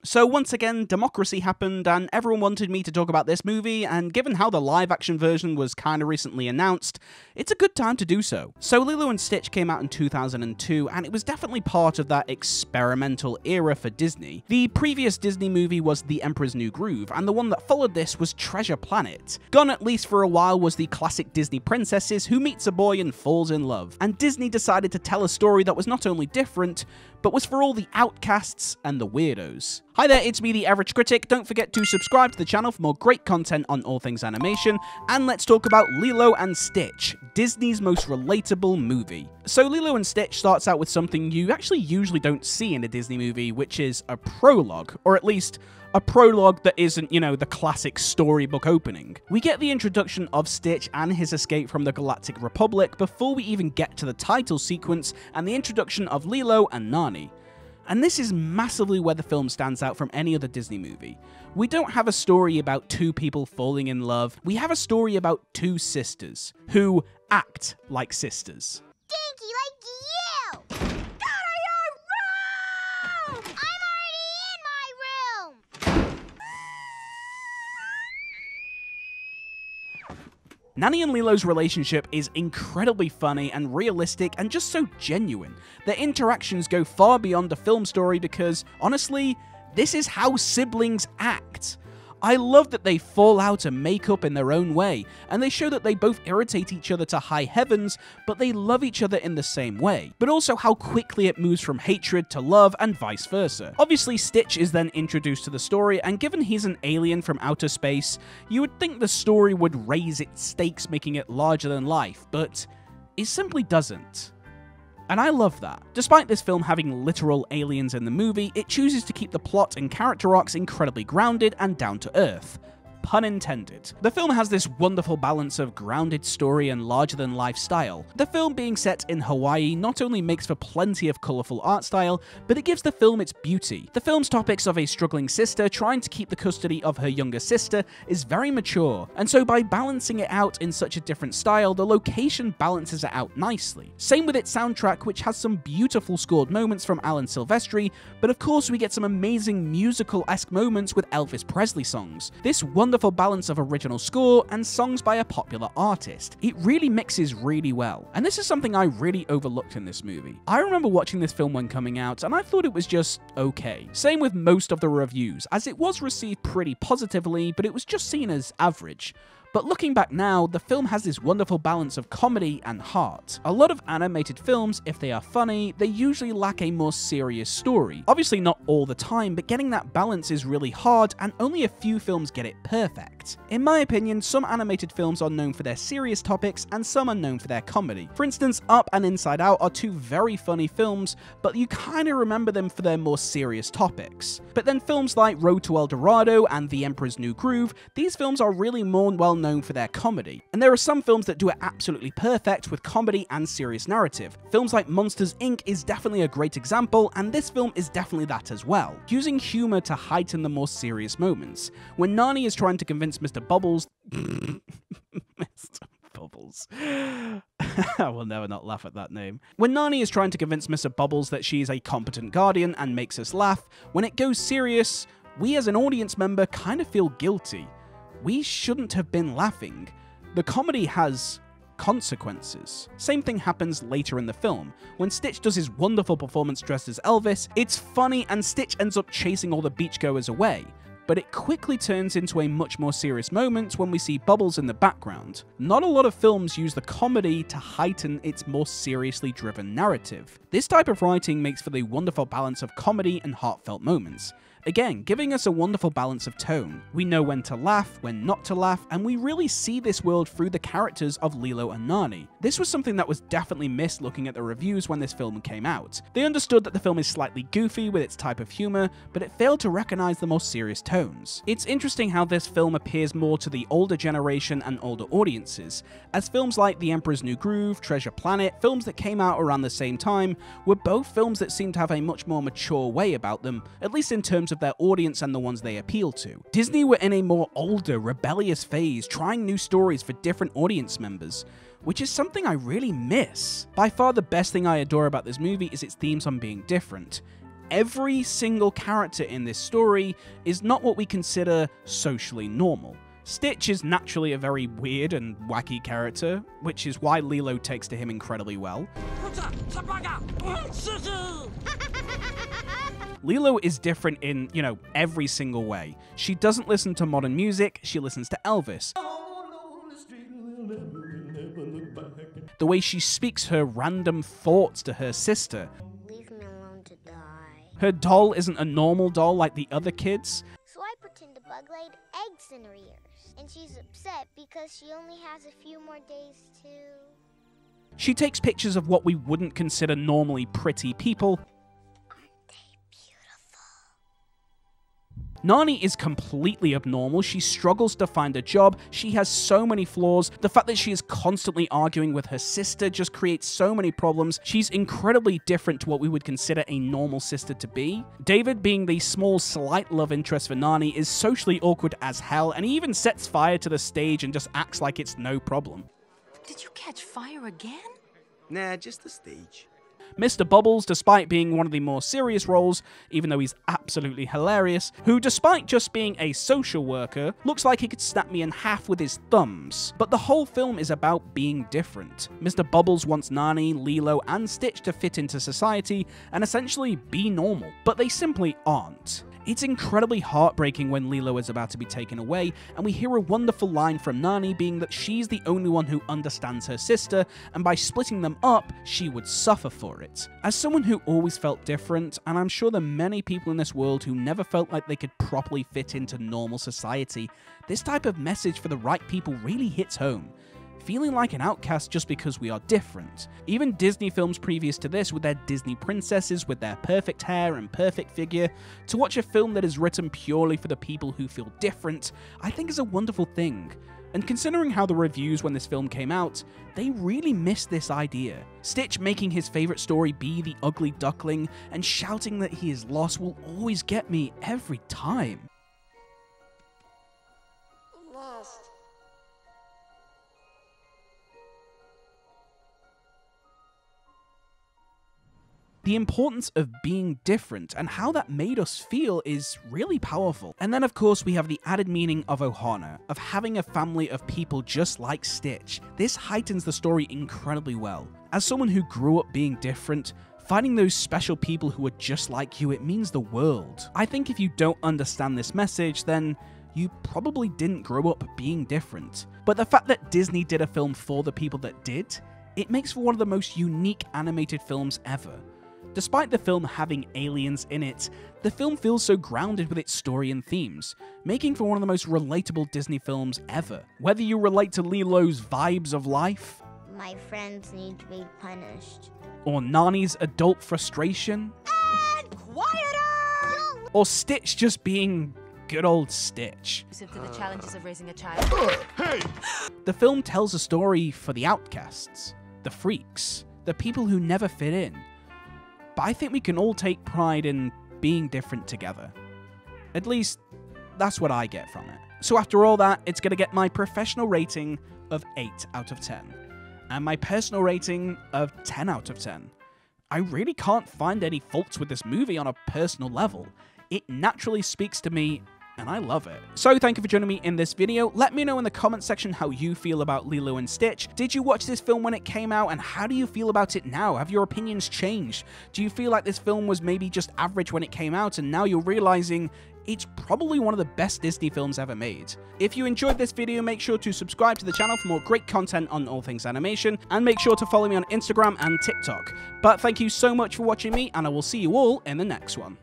So once again, Democracy happened, and everyone wanted me to talk about this movie, and given how the live-action version was kinda recently announced, it's a good time to do so. So Lilo and Stitch came out in 2002, and it was definitely part of that experimental era for Disney. The previous Disney movie was The Emperor's New Groove, and the one that followed this was Treasure Planet. Gone at least for a while was the classic Disney princesses who meets a boy and falls in love, and Disney decided to tell a story that was not only different, but was for all the outcasts and the weirdos. Hi there, it's me, The Average Critic. Don't forget to subscribe to the channel for more great content on all things animation, and let's talk about Lilo and Stitch, Disney's most relatable movie. So Lilo and Stitch starts out with something you actually usually don't see in a Disney movie, which is a prologue, or at least a prologue that isn't, the classic storybook opening. We get the introduction of Stitch and his escape from the Galactic Republic before we even get to the title sequence and the introduction of Lilo and Nani. And this is massively where the film stands out from any other Disney movie. We don't have a story about two people falling in love, we have a story about two sisters, who act like sisters. Dinky, like you! God, are you wrong? I'm already in my room! Nani and Lilo's relationship is incredibly funny and realistic and just so genuine. Their interactions go far beyond a film story because, honestly, this is how siblings act. I love that they fall out and make up in their own way, and they show that they both irritate each other to high heavens, but they love each other in the same way, but also how quickly it moves from hatred to love and vice versa. Obviously, Stitch is then introduced to the story, and given he's an alien from outer space, you would think the story would raise its stakes, making it larger than life, but it simply doesn't. And I love that. Despite this film having literal aliens in the movie, it chooses to keep the plot and character arcs incredibly grounded and down to earth. Pun intended. The film has this wonderful balance of grounded story and larger-than-life style. The film being set in Hawaii not only makes for plenty of colourful art style, but it gives the film its beauty. The film's topics of a struggling sister trying to keep the custody of her younger sister is very mature, and so by balancing it out in such a different style, the location balances it out nicely. Same with its soundtrack, which has some beautiful scored moments from Alan Silvestri, but of course we get some amazing musical-esque moments with Elvis Presley songs. This wonderful balance of original score and songs by a popular artist. It really mixes really well, and this is something I really overlooked in this movie. I remember watching this film when coming out, and I thought it was just okay. Same with most of the reviews, as it was received pretty positively, but it was just seen as average. But looking back now, the film has this wonderful balance of comedy and heart. A lot of animated films, if they are funny, they usually lack a more serious story. Obviously not all the time, but getting that balance is really hard, and only a few films get it perfect. In my opinion, some animated films are known for their serious topics, and some are known for their comedy. For instance, Up and Inside Out are two very funny films, but you kinda remember them for their more serious topics. But then films like Road to El Dorado and The Emperor's New Groove, these films are really more well known for their comedy. And there are some films that do it absolutely perfect with comedy and serious narrative. Films like Monsters, Inc. is definitely a great example, and this film is definitely that as well, using humor to heighten the more serious moments. When Nani is trying to convince Mr. Bubbles Mr. Bubbles. I will never not laugh at that name. When Nani is trying to convince Mr. Bubbles that she is a competent guardian and makes us laugh, when it goes serious, we as an audience member kind of feel guilty. We shouldn't have been laughing. The comedy has consequences. Same thing happens later in the film. When Stitch does his wonderful performance dressed as Elvis, it's funny and Stitch ends up chasing all the beachgoers away. But it quickly turns into a much more serious moment when we see Bubbles in the background. Not a lot of films use the comedy to heighten its more seriously driven narrative. This type of writing makes for the wonderful balance of comedy and heartfelt moments. Again, giving us a wonderful balance of tone. We know when to laugh, when not to laugh, and we really see this world through the characters of Lilo and Nani. This was something that was definitely missed looking at the reviews when this film came out. They understood that the film is slightly goofy with its type of humor, but it failed to recognize the more serious tones. It's interesting how this film appears more to the older generation and older audiences, as films like The Emperor's New Groove, Treasure Planet, films that came out around the same time, were both films that seemed to have a much more mature way about them, at least in terms of their audience and the ones they appeal to. Disney were in a more older, rebellious phase, trying new stories for different audience members, which is something I really miss. By far the best thing I adore about this movie is its themes on being different. Every single character in this story is not what we consider socially normal. Stitch is naturally a very weird and wacky character, which is why Lilo takes to him incredibly well. Lilo is different in, every single way. She doesn't listen to modern music, she listens to Elvis. The way she speaks her random thoughts to her sister. Leave me alone to die. Her doll isn't a normal doll like the other kids. So I pretend the bug laid eggs in her ears. And she's upset because she only has a few more days to... She takes pictures of what we wouldn't consider normally pretty people. Aren't they beautiful? Nani is completely abnormal. She struggles to find a job. She has so many flaws. The fact that she is constantly arguing with her sister just creates so many problems. She's incredibly different to what we would consider a normal sister to be. David, being the small, slight love interest for Nani, is socially awkward as hell, and he even sets fire to the stage and just acts like it's no problem. Did you catch fire again? Nah, just the stage. Mr. Bubbles, despite being one of the more serious roles, even though he's absolutely hilarious, who, despite just being a social worker, looks like he could snap me in half with his thumbs. But the whole film is about being different. Mr. Bubbles wants Nani, Lilo, and Stitch to fit into society and essentially be normal, but they simply aren't. It's incredibly heartbreaking when Lilo is about to be taken away, and we hear a wonderful line from Nani being that she's the only one who understands her sister, and by splitting them up, she would suffer for it. As someone who always felt different, and I'm sure there are many people in this world who never felt like they could properly fit into normal society, this type of message for the right people really hits home. Feeling like an outcast just because we are different. Even Disney films previous to this with their Disney princesses with their perfect hair and perfect figure, to watch a film that is written purely for the people who feel different, I think is a wonderful thing. And considering how the reviews when this film came out, they really missed this idea. Stitch making his favourite story be the ugly duckling and shouting that he is lost will always get me every time. Lost. The importance of being different and how that made us feel is really powerful. And then of course we have the added meaning of Ohana, of having a family of people just like Stitch. This heightens the story incredibly well. As someone who grew up being different, finding those special people who are just like you, it means the world. I think if you don't understand this message, then you probably didn't grow up being different. But the fact that Disney did a film for the people that did, it makes for one of the most unique animated films ever. Despite the film having aliens in it, the film feels so grounded with its story and themes, making for one of the most relatable Disney films ever. Whether you relate to Lilo's vibes of life, My friends need to be punished. or Nani's adult frustration, And quieter! or Stitch just being good old Stitch. To the challenges of raising a child. The film tells a story for the outcasts, the freaks, the people who never fit in. But I think we can all take pride in being different together. At least, that's what I get from it. So after all that, it's going to get my professional rating of 8 out of 10. And my personal rating of 10 out of 10. I really can't find any faults with this movie on a personal level. It naturally speaks to me, and I love it. So thank you for joining me in this video. Let me know in the comment section how you feel about Lilo and Stitch. Did you watch this film when it came out, and how do you feel about it now? Have your opinions changed? Do you feel like this film was maybe just average when it came out, and now you're realizing it's probably one of the best Disney films ever made? If you enjoyed this video, make sure to subscribe to the channel for more great content on all things animation, and make sure to follow me on Instagram and TikTok. But thank you so much for watching me, and I will see you all in the next one.